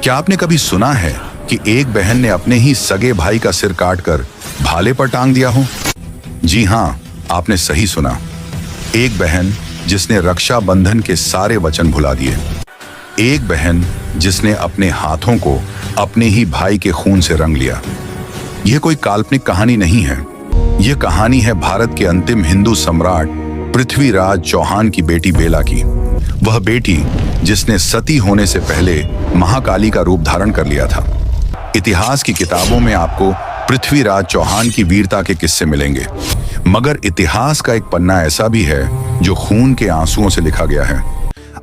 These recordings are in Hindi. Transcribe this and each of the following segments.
क्या आपने कभी सुना है कि एक बहन ने अपने ही सगे भाई का सिर काटकर भाले पर टांग दिया हो? जी हाँ, आपने सही सुना। एक बहन जिसने रक्षा बंधन के सारे वचन भुला दिए। एक बहन जिसने अपने हाथों को अपने ही भाई के खून से रंग लिया। यह कोई काल्पनिक कहानी नहीं है। यह कहानी है भारत के अंतिम हिंदू सम्राट पृथ्वीराज चौहान की बेटी बेला की। वह बेटी जिसने सती होने से पहले महाकाली का रूप धारण कर लिया था। इतिहास की किताबों में आपको पृथ्वीराज चौहान की वीरता के किस्से मिलेंगे, मगर इतिहास का एक पन्ना ऐसा भी है जो खून के आंसुओं से लिखा गया है।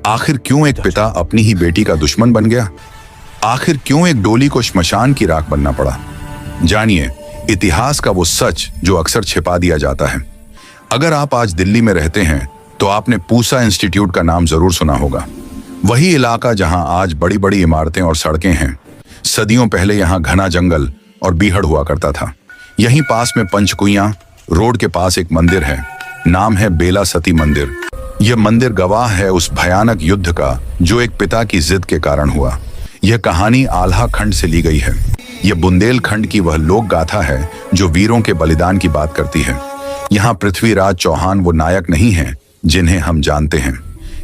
आखिर क्यों एक पिता अपनी ही बेटी का दुश्मन बन गया? आखिर क्यों एक डोली को श्मशान की राख बनना पड़ा? जानिए इतिहास का वो सच जो अक्सर छिपा दिया जाता है। अगर आप आज दिल्ली में रहते हैं तो आपने पूसा इंस्टीट्यूट का नाम जरूर सुना होगा। वही इलाका जहां आज बड़ी बड़ी इमारतें और सड़कें हैं। सदियों पहले यहां घना जंगल और बीहड़ हुआ करता था। यहीं पास में पंचकुइयां रोड के पास एक मंदिर है, नाम है बेला सती मंदिर। यह मंदिर गवाह है उस भयानक युद्ध का जो एक पिता की जिद के कारण हुआ। यह कहानी आल्हा खंड से ली गई है। यह बुंदेलखंड की वह लोक गाथा है जो वीरों के बलिदान की बात करती है। यहाँ पृथ्वीराज चौहान वो नायक नहीं है जिन्हें हम जानते हैं।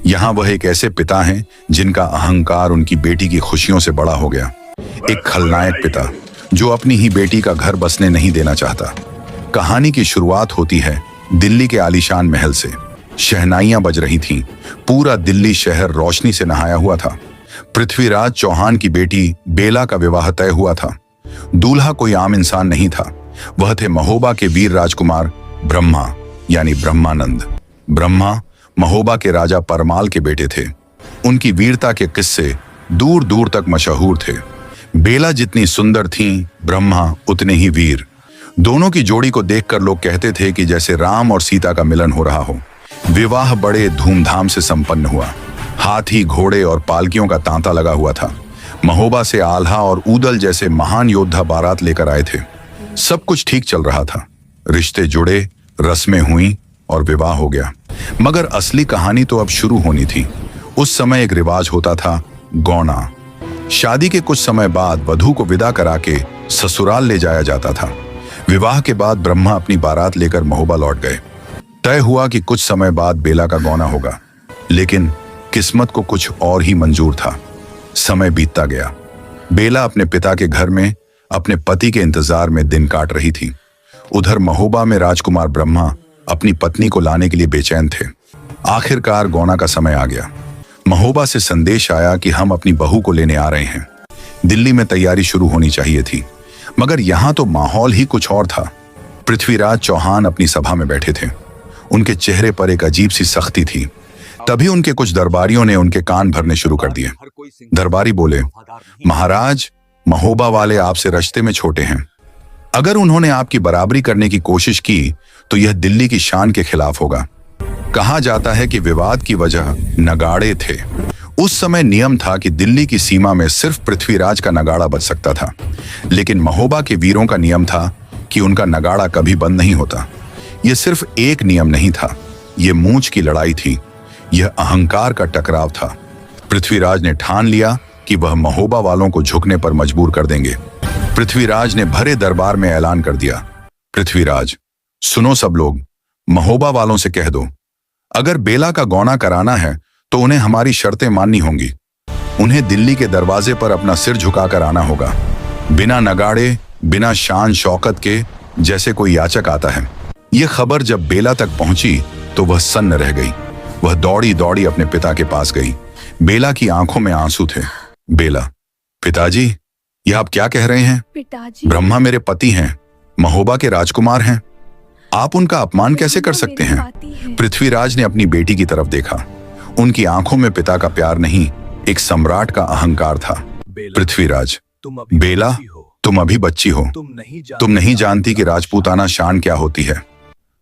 यहाँ वह एक ऐसे पिता हैं जिनका अहंकार उनकी बेटी की खुशियों से बड़ा हो गया। एक खलनायक पिता जो अपनी ही बेटी का घर बसने नहीं देना चाहता। कहानी की शुरुआत होती है दिल्ली के आलीशान महल से। शहनाइयां बज रही थीं। पूरा दिल्ली शहर रोशनी से नहाया हुआ था। पृथ्वीराज चौहान की बेटी बेला का विवाह तय हुआ था। दूल्हा कोई आम इंसान नहीं था। वह थे महोबा के वीर राजकुमार ब्रह्मा यानी ब्रह्मानंद। ब्रह्मा महोबा के राजा परमाल के बेटे थे। उनकी वीरता के किस्से दूर दूर तक मशहूर थे। बेला जितनी सुंदर थीं, ब्रह्मा उतने ही वीर। दोनों की जोड़ी को देखकर लोग कहते थे कि जैसे राम और सीता का मिलन हो रहा हो। विवाह बड़े धूमधाम से संपन्न हुआ। हाथी, घोड़े और पालकियों का तांता लगा हुआ था। महोबा से आल्हा और ऊदल जैसे महान योद्धा बारात लेकर आए थे। सब कुछ ठीक चल रहा था। रिश्ते जुड़े, रस्में हुई और विवाह हो गया। मगर असली कहानी तो अब शुरू होनी थी। उस समय एक रिवाज होता था, गौना। शादी के कुछ समय बाद वधू को विदा करा के ससुराल ले जाया जाता था। विवाह के बाद ब्रह्मा अपनी बारात लेकर महोबा लौट गए। तय हुआ कि कुछ समय बाद बेला का गौना होगा, लेकिन किस्मत को कुछ और ही मंजूर था। समय बीतता गया। बेला अपने पिता के घर में अपने पति के इंतजार में दिन काट रही थी। उधर महोबा में राजकुमार ब्रह्मा अपनी पत्नी को लाने के लिए बेचैन थे। आखिरकार गौना का समय आ गया। महोबा से संदेश आया कि हम अपनी बहू को लेने आ रहे हैं। दिल्ली में तैयारी शुरू होनी चाहिए थी, मगर यहां तो माहौल ही कुछ और था। पृथ्वीराज चौहान अपनी सभा में बैठे थे। उनके चेहरे पर एक अजीब सी सख्ती थी। तभी उनके कुछ दरबारियों ने उनके कान भरने शुरू कर दिए। दरबारी बोले, महाराज, महोबा वाले आपसे रिश्ते में छोटे हैं। अगर उन्होंने आपकी बराबरी करने की कोशिश की तो यह दिल्ली की शान के खिलाफ होगा। कहा जाता है कि विवाद की वजह नगाड़े थे। उस समय नियम था कि दिल्ली की सीमा में सिर्फ पृथ्वीराज का नगाड़ा बज सकता था, लेकिन महोबा के वीरों का नियम था कि उनका नगाड़ा कभी बंद नहीं होता। यह सिर्फ एक नियम नहीं था, यह मूंछ की लड़ाई थी। यह अहंकार का टकराव था। पृथ्वीराज ने ठान लिया कि वह महोबा वालों को झुकने पर मजबूर कर देंगे। पृथ्वीराज ने भरे दरबार में ऐलान कर दिया, पृथ्वीराज, सुनो सब लोग, महोबा वालों से कह दो, अगर बेला का गौना कराना है तो उन्हें हमारी शर्तें माननी होंगी। उन्हें दिल्ली के दरवाजे पर अपना सिर झुकाकर आना होगा, बिना नगाड़े, बिना शान शौकत के, जैसे कोई याचक आता है। यह खबर जब बेला तक पहुंची तो वह सन्न रह गई। वह दौड़ी दौड़ी अपने पिता के पास गई। बेला की आंखों में आंसू थे। बेला, पिताजी, यह आप क्या कह रहे हैं? पिताजी, ब्रह्मा मेरे पति हैं, महोबा के राजकुमार हैं। आप उनका अपमान कैसे कर सकते हैं? पृथ्वीराज ने अपनी बेटी की तरफ देखा। उनकी आंखों में पिता का प्यार नहीं, एक सम्राट का अहंकार था। पृथ्वीराज, बेला, तुम अभी बच्ची हो। तुम नहीं जानती कि राजपूताना शान क्या होती है।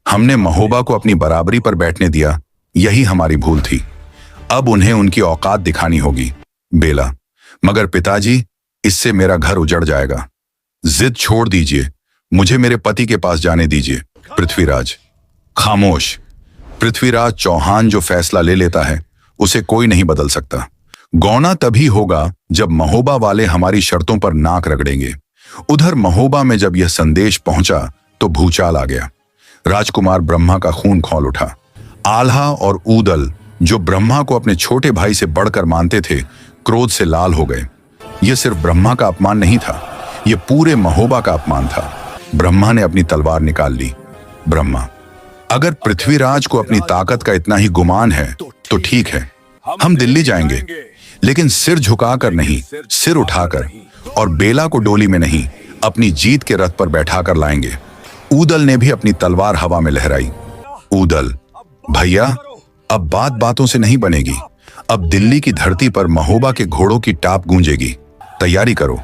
हमने महोबा को अपनी बराबरी पर बैठने दिया, यही हमारी भूल थी। अब उन्हें उनकी औकात दिखानी होगी। बेला, मगर पिताजी, इससे मेरा घर उजड़ जाएगा। जिद छोड़ दीजिए, मुझे मेरे पति के पास जाने दीजिए। पृथ्वीराज, खामोश। पृथ्वीराज चौहान जो फैसला ले लेता है उसे कोई नहीं बदल सकता। गौना तभी होगा जब महोबा वाले हमारी शर्तों पर नाक रगड़ेंगे। उधर महोबा में जब यह संदेश पहुंचा तो भूचाल आ गया। राजकुमार ब्रह्मा का खून खौल उठा। आल्हा और ऊदल, जो ब्रह्मा को अपने छोटे भाई से बढ़कर मानते थे, क्रोध से लाल हो गए। यह सिर्फ ब्रह्मा का अपमान नहीं था, यह पूरे महोबा का अपमान था। ब्रह्मा ने अपनी तलवार निकाल ली। ब्रह्मा, अगर पृथ्वीराज को अपनी ताकत का इतना ही गुमान है तो ठीक है, हम दिल्ली जाएंगे, लेकिन सिर झुकाकर नहीं, सिर उठाकर, और बेला को डोली में नहीं, अपनी जीत के रथ पर बैठाकर लाएंगे। ऊदल ने भी अपनी तलवार हवा में लहराई। ऊदल, भैया, अब बात बातों से नहीं बनेगी। अब दिल्ली की धरती पर महोबा के घोड़ों की टाप गूंजेगी। तैयारी करो,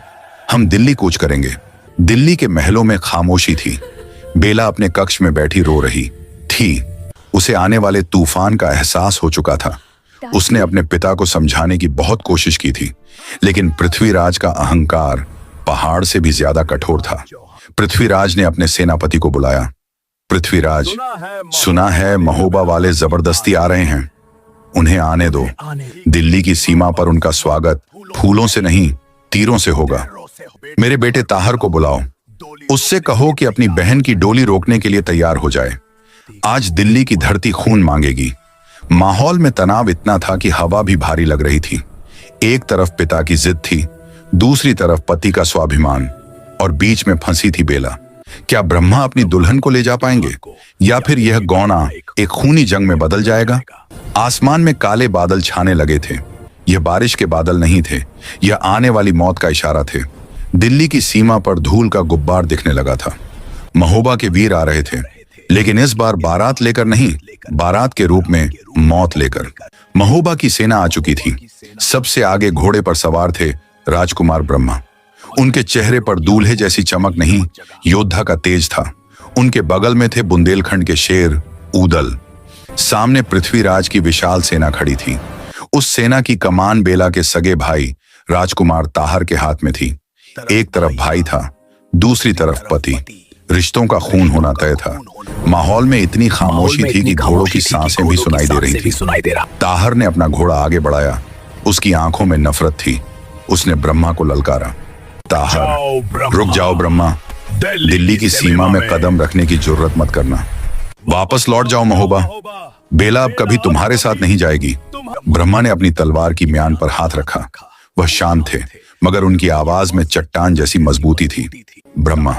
हम दिल्ली कूच करेंगे। दिल्ली के महलों में खामोशी थी। बेला अपने कक्ष में बैठी रो रही थी। उसे आने वाले तूफान का एहसास हो चुका था। उसने अपने पिता को समझाने की बहुत कोशिश की थी, लेकिन पृथ्वीराज का अहंकार पहाड़ से भी ज्यादा कठोर था। पृथ्वीराज ने अपने सेनापति को बुलाया। पृथ्वीराज, सुना है महोबा वाले जबरदस्ती आ रहे हैं, उन्हें आने दो। दिल्ली की सीमा पर उनका स्वागत फूलों से नहीं, तीरों से होगा। मेरे बेटे ताहर को बुलाओ, उससे कहो कि अपनी बहन की डोली रोकने के लिए तैयार हो जाए। आज दिल्ली की धरती खून मांगेगी। माहौल में तनाव इतना था कि हवा भी भारी लग रही थी। एक तरफ पिता की जिद थी, दूसरी तरफ पति का स्वाभिमान, और बीच में फंसी थी बेला। क्या ब्रह्मा अपनी दुल्हन को ले जा पाएंगे, या फिर यह गौना एक खूनी जंग में बदल जाएगा? आसमान में काले बादल छाने लगे थे। यह बारिश के बादल नहीं थे, यह आने वाली मौत का इशारा थे। दिल्ली की सीमा पर धूल का गुब्बार दिखने लगा था। महोबा के वीर आ रहे थे, लेकिन इस बार बारात लेकर नहीं, बारात के रूप में मौत लेकर। महोबा की सेना आ चुकी थी। सबसे आगे घोड़े पर सवार थे राजकुमार ब्रह्मा। उनके चेहरे पर दूल्हे जैसी चमक नहीं, योद्धा का तेज था। उनके बगल में थे बुंदेलखंड के शेर ऊदल। सामने पृथ्वीराज की विशाल सेना खड़ी थी। उस सेना की कमान बेला के सगे भाई राजकुमार ताहर के हाथ में थी। एक तरफ भाई था, दूसरी तरफ पति। रिश्तों का खून होना तय था। माहौल में इतनी खामोशी थी कि घोड़ों की सांसें भी सुनाई दे रही थी। ताहर ने अपना घोड़ा आगे बढ़ाया। उसकी आंखों में नफरत थी। उसने ब्रह्मा को ललकारा, ताहर, रुक जाओ ब्रह्मा, दिल्ली की सीमा में कदम रखने की जुर्रत मत करना। वापस लौट जाओ महोबा, बेला अब कभी तुम्हारे साथ नहीं जाएगी। ब्रह्मा ने अपनी तलवार की म्यान पर हाथ रखा। वह शांत थे, मगर उनकी आवाज में चट्टान जैसी मजबूती थी। ब्रह्मा,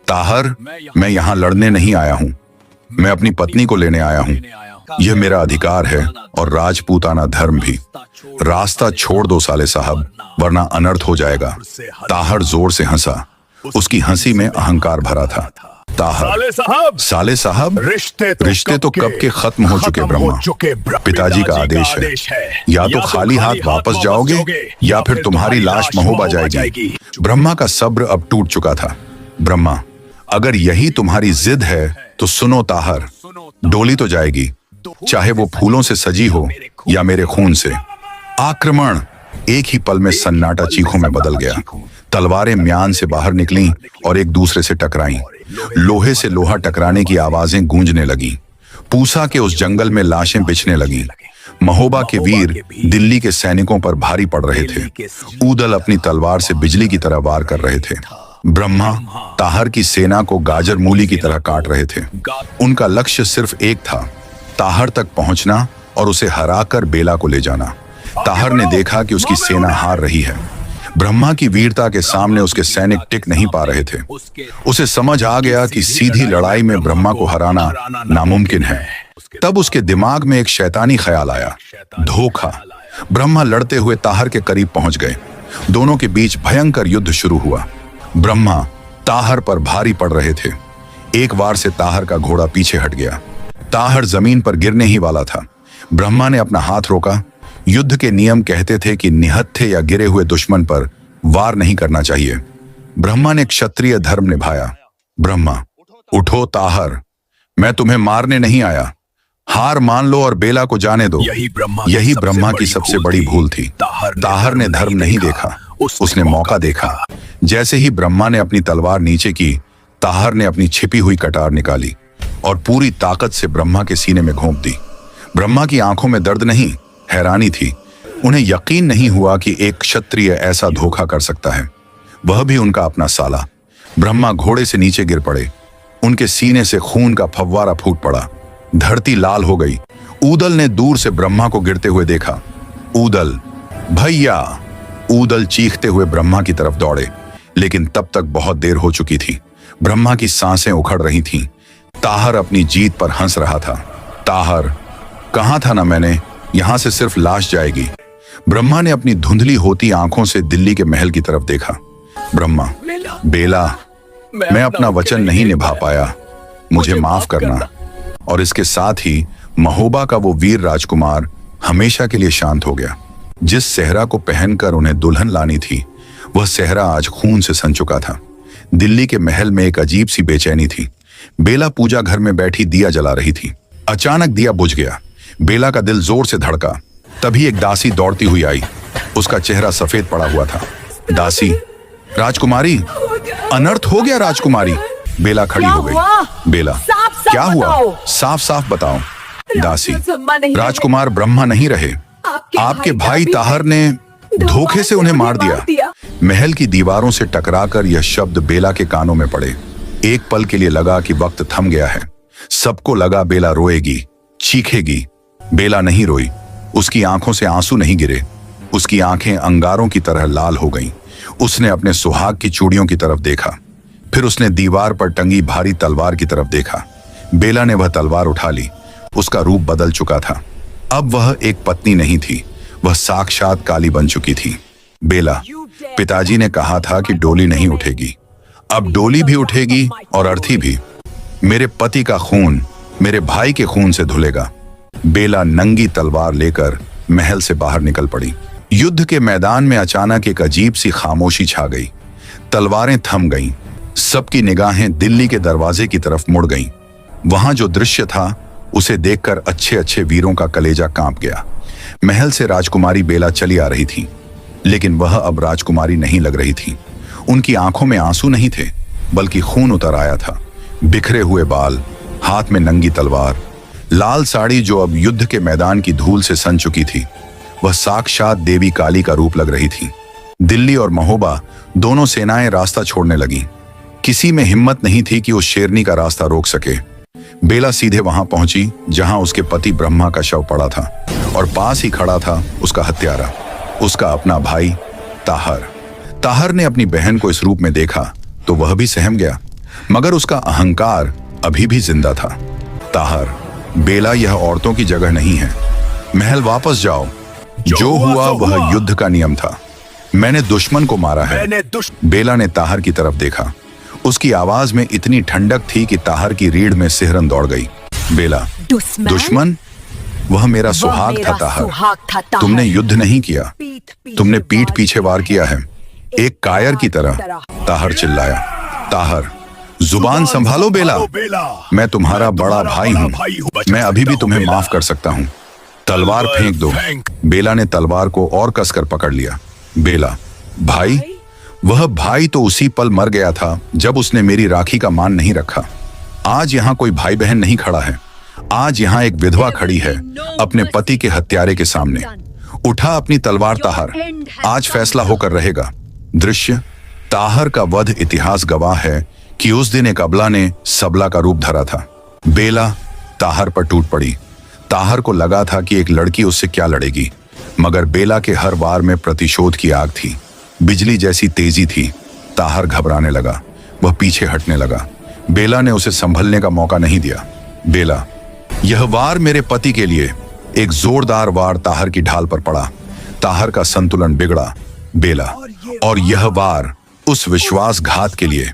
ताहर, मैं यहाँ लड़ने नहीं आया हूँ, मैं अपनी पत्नी को लेने आया हूँ। यह मेरा अधिकार है और राजपूताना धर्म भी। रास्ता छोड़ दो साले साहब, वरना अनर्थ हो जाएगा। ताहर जोर से हंसा। उसकी हंसी में अहंकार भरा था। ताहर, साले साहब, रिश्ते तो कब के खत्म हो चुके ब्रह्मा। पिताजी का आदेश है, या तो खाली हाथ वापस जाओगे या फिर तुम्हारी लाश महोबा जाएगी। ब्रह्मा का सब्र अब टूट चुका था। ब्रह्मा, अगर यही तुम्हारी जिद है तो सुनो ताहर, डोली तो जाएगी, चाहे वो फूलों से सजी हो या मेरे खून से। आक्रमण! एक ही पल में सन्नाटा चीखों में बदल गया। तलवारें म्यान से बाहर निकलीं और एक दूसरे से टकराईं। लोहे से लोहा टकराने की आवाजें गूंजने लगीं। पूसा के उस जंगल में लाशें बिछने लगीं। महोबा के वीर दिल्ली के सैनिकों पर भारी पड़ रहे थे। ऊदल अपनी तलवार से बिजली की तरह वार कर रहे थे। ब्रह्मा ताहर की सेना को गाजर मूली की तरह काट रहे थे। उनका लक्ष्य सिर्फ एक था, ताहर तक पहुंचना और उसे हराकर बेला को ले जाना। ताहर ने देखा कि उसकी सेना हार रही है। ब्रह्मा की वीरता के सामने उसके सैनिक टिक नहीं पा रहे थे। उसे समझ आ गया कि सीधी लड़ाई में ब्रह्मा को हराना नामुमकिन है। तब उसके दिमाग में एक शैतानी ख्याल आया, धोखा। ब्रह्मा लड़ते हुए ताहर के करीब पहुंच गए। दोनों के बीच भयंकर युद्ध शुरू हुआ। ब्रह्मा ताहर पर भारी पड़ रहे थे। एक वार से ताहर का घोड़ा पीछे हट गया। ताहर जमीन पर गिरने ही वाला था। ब्रह्मा ने अपना हाथ रोका। युद्ध के नियम कहते थे कि निहत्थे या गिरे हुए दुश्मन पर वार नहीं करना चाहिए। ब्रह्मा ने क्षत्रिय धर्म निभाया। ब्रह्मा, उठो ताहर, मैं तुम्हें मारने नहीं आया। हार मान लो और बेला को जाने दो। यही ब्रह्मा की सबसे बड़ी भूल थी। ताहर ने धर्म नहीं देखा, उसने मौका देखा। जैसे ही ब्रह्मा ने अपनी तलवार नीचे की, ताहर ने अपनी छिपी हुई कटार निकाली और पूरी ताकत से ब्रह्मा के सीने में घोंप दी। ब्रह्मा की आंखों में दर्द नहीं, हैरानी थी। उन्हें यकीन नहीं हुआ कि एक क्षत्रिय ऐसा धोखा कर सकता है, वह भी उनका अपना साला। ब्रह्मा घोड़े से नीचे गिर पड़े। उनके सीने से खून का फव्वारा फूट पड़ा। धरती लाल हो गई। ऊदल ने दूर से ब्रह्मा को गिरते हुए देखा। ऊदल, भैया! ऊदल चीखते हुए ब्रह्मा की तरफ दौड़े, लेकिन तब तक बहुत देर हो चुकी थी। ब्रह्मा की सांसें उखड़ रही थीं। ताहर अपनी जीत पर हंस रहा था। ताहर, कहा था ना मैंने, यहां से सिर्फ लाश जाएगी। ब्रह्मा ने अपनी धुंधली होती आंखों से दिल्ली के महल की तरफ देखा। ब्रह्मा, बेला, मैं अपना वचन नहीं निभा पाया, मुझे माफ करना। और इसके साथ ही महोबा का वो वीर राजकुमार हमेशा के लिए शांत हो गया। जिस सेहरा को पहनकर उन्हें दुल्हन लानी थी, वह सेहरा आज खून से सन चुका था। दिल्ली के महल में एक अजीब सी बेचैनी थी। बेला पूजा घर में बैठी दिया जला रही थी। अचानक दिया बुझ गया। बेला का दिल जोर से धड़का। तभी एक दासी दौड़ती हुई आई। उसका चेहरा सफेद पड़ा हुआ था। दासी, राजकुमारी, अनर्थ हो गया राजकुमारी। बेला खड़ी हो गई। बेला, क्या हुआ? साफ साफ बताओ। दासी, राजकुमार ब्रह्मा नहीं रहे, आपके भाई ताहर ने धोखे से उन्हें मार दिया। महल की दीवारों से टकराकर यह शब्द बेला के कानों में पड़े। एक पल के लिए लगा कि वक्त थम गया है। सबको लगा बेला रोएगी, चीखेगी। बेला नहीं रोई। उसकी आंखों से आंसू नहीं गिरे। उसकी आंखें अंगारों की तरह लाल हो गईं। उसने अपने सुहाग की चूड़ियों की तरफ देखा। फिर उसने दीवार पर टंगी भारी तलवार की तरफ देखा। बेला ने वह तलवार उठा ली। उसका रूप बदल चुका था। अब वह एक पत्नी नहीं थी, वह साक्षात काली बन चुकी थी। बेला, पिताजी ने कहा था कि डोली नहीं उठेगी। अब डोली भी उठेगी और अर्थी भी। मेरे पति का खून मेरे भाई के खून से धुलेगा। बेला नंगी तलवार लेकर महल से बाहर निकल पड़ी। युद्ध के मैदान में अचानक एक अजीब सी खामोशी छा गई। तलवारें थम गईं। सबकी निगाहें दिल्ली के दरवाजे की तरफ मुड़ गईं। वहां जो दृश्य था, उसे देखकर अच्छे अच्छे वीरों का कलेजा कांप गया। महल से राजकुमारी बेला चली आ रही थी, लेकिन वह अब राजकुमारी नहीं लग रही थी। उनकी आंखों में आंसू नहीं थे, बल्कि खून उतर आया था। बिखरे हुए बाल, हाथ में नंगी तलवार, लाल साड़ी जो अब युद्ध के मैदान की धूल से सन चुकी थी, वह साक्षात देवी काली का रूप लग रही थी। दिल्ली और महोबा दोनों सेनाएं रास्ता छोड़ने लगीं। किसी में हिम्मत नहीं थी कि उस शेरनी का रास्ता रोक सके। बेला सीधे वहां पहुंची जहां उसके पति ब्रह्मा का शव पड़ा था, और पास ही खड़ा था उसका हत्यारा, उसका अपना भाई ताहर। ताहर ने अपनी बहन को इस रूप में देखा तो वह भी सहम गया, मगर उसका अहंकार अभी भी जिंदा था। ताहर, बेला, यह औरतों की जगह नहीं है। महल वापस जाओ। जो हुआ वह युद्ध का नियम था। मैंने दुश्मन को मारा है। बेला ने ताहर की तरफ देखा। उसकी आवाज में इतनी ठंडक थी कि ताहर की रीढ़ में सिहरन दौड़ गई। बेला, दुश्मन? वह मेरा सुहाग था ताहर। तुमने युद्ध नहीं किया, तुमने पीठ पीछे वार किया है, एक कायर की तरह। ताहर चिल्लाया। ताहर, जुबान संभालो बेला, मैं तुम्हारा बड़ा भाई हूँ। मैं अभी भी तुम्हें माफ कर सकता हूँ। तलवार फेंक दो। बेला ने तलवार को और कसकर पकड़ लिया। बेला, भाई? वह भाई तो उसी पल मर गया था जब उसने मेरी राखी का मान नहीं रखा। आज यहाँ कोई भाई बहन नहीं खड़ा है। आज यहाँ एक विधवा खड़ी है अपने पति के हत्यारे के सामने। उठा अपनी तलवार ताहर, आज फैसला होकर रहेगा। दृश्य, ताहर का वध इतिहास गवाह है कि उस दिन एक अबला ने सबला का रूप धरा था। बेला ताहर पर टूट पड़ी। ताहर को लगा था कि एक लड़की उससे क्या लड़ेगी, मगर बेला के हर वार में प्रतिशोध की आग थी। बिजली जैसी तेजी थी। ताहर घबराने लगा। वह पीछे हटने लगा। बेला ने उसे संभलने का मौका नहीं दिया। बेला, यह वार मेरे पति के लिए। एक जोरदार वार ताहर की ढाल पर पड़ा। ताहर का संतुलन बिगड़ा। बेला, और यह वार उस विश्वासघात के लिए।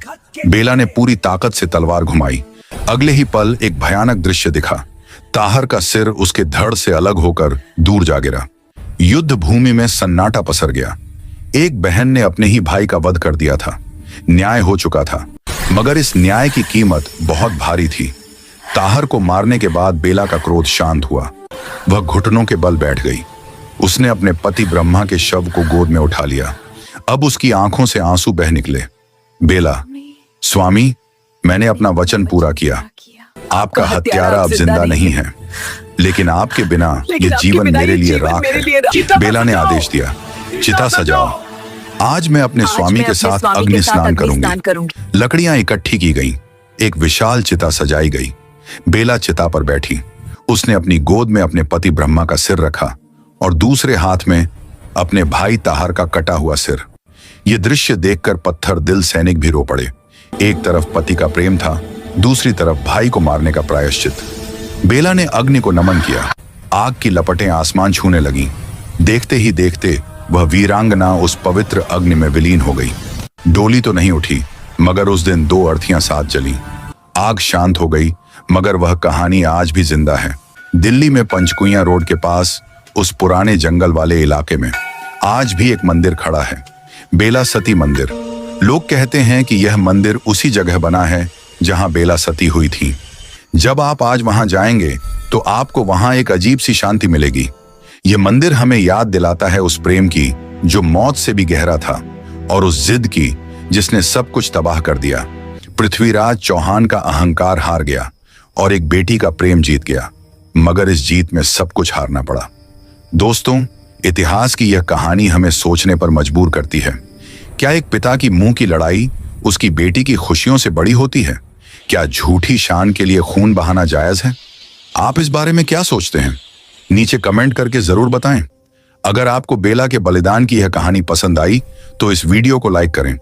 बेला ने पूरी ताकत से तलवार घुमाई। अगले ही पल एक भयानक दृश्य दिखा। ताहर का सिर उसके धड़ से अलग होकर दूर जा गिरा। युद्ध भूमि में सन्नाटा पसर गया। एक बहन ने अपने ही भाई का वध कर दिया था। न्याय हो चुका था, मगर इस न्याय की कीमत बहुत भारी थी। ताहर को मारने के बाद बेला का क्रोध शांत हुआ। वह घुटनों के बल बैठ गई। उसने अपने पति ब्रह्मा के शव को गोद में उठा लिया। अब उसकी आंखों से आंसू बह निकले। बेला, स्वामी, मैंने अपना वचन पूरा किया। आपका हत्यारा अब जिंदा नहीं है। लेकिन आपके बिना ये जीवन मेरे लिए राख है। बेला ने आदेश दिया, चिता सजाओ। आज मैं अपने स्वामी के साथ अग्नि स्नान करूंगी। लकड़ियां इकट्ठी की गईं, एक विशाल चिता सजाई गई। बेला चिता पर बैठी। उसने अपनी गोद में अपने पति ब्रह्मा का सिर रखा और दूसरे हाथ में अपने भाई ताहर का कटा हुआ सिर। यह दृश्य देखकर पत्थर दिल सैनिक भी रो पड़े। एक तरफ पति का प्रेम था, दूसरी तरफ भाई को मारने का प्रायश्चित। बेला ने अग्नि को नमन किया। आग की लपटें आसमान छूने लगीं। देखते ही देखते वह वीरांगना उस पवित्र अग्नि में विलीन हो गई। डोली तो नहीं उठी, मगर उस दिन 2 अर्थियां साथ जली। आग शांत हो गई, मगर वह कहानी आज भी जिंदा है। दिल्ली में पंचकुइया रोड के पास उस पुराने जंगल वाले इलाके में आज भी एक मंदिर खड़ा है, बेला सती मंदिर। लोग कहते हैं कि यह मंदिर उसी जगह बना है जहां बेला सती हुई थी। जब आप आज वहां जाएंगे तो आपको वहां एक अजीब सी शांति मिलेगी। यह मंदिर हमें याद दिलाता है उस प्रेम की जो मौत से भी गहरा था, और उस जिद की जिसने सब कुछ तबाह कर दिया। पृथ्वीराज चौहान का अहंकार हार गया और एक बेटी का प्रेम जीत गया, मगर इस जीत में सब कुछ हारना पड़ा। दोस्तों, इतिहास की यह कहानी हमें सोचने पर मजबूर करती है। क्या एक पिता की मुंह की लड़ाई उसकी बेटी की खुशियों से बड़ी होती है? क्या झूठी शान के लिए खून बहाना जायज है? आप इस बारे में क्या सोचते हैं? नीचे कमेंट करके जरूर बताएं। अगर आपको बेला के बलिदान की यह कहानी पसंद आई तो इस वीडियो को लाइक करें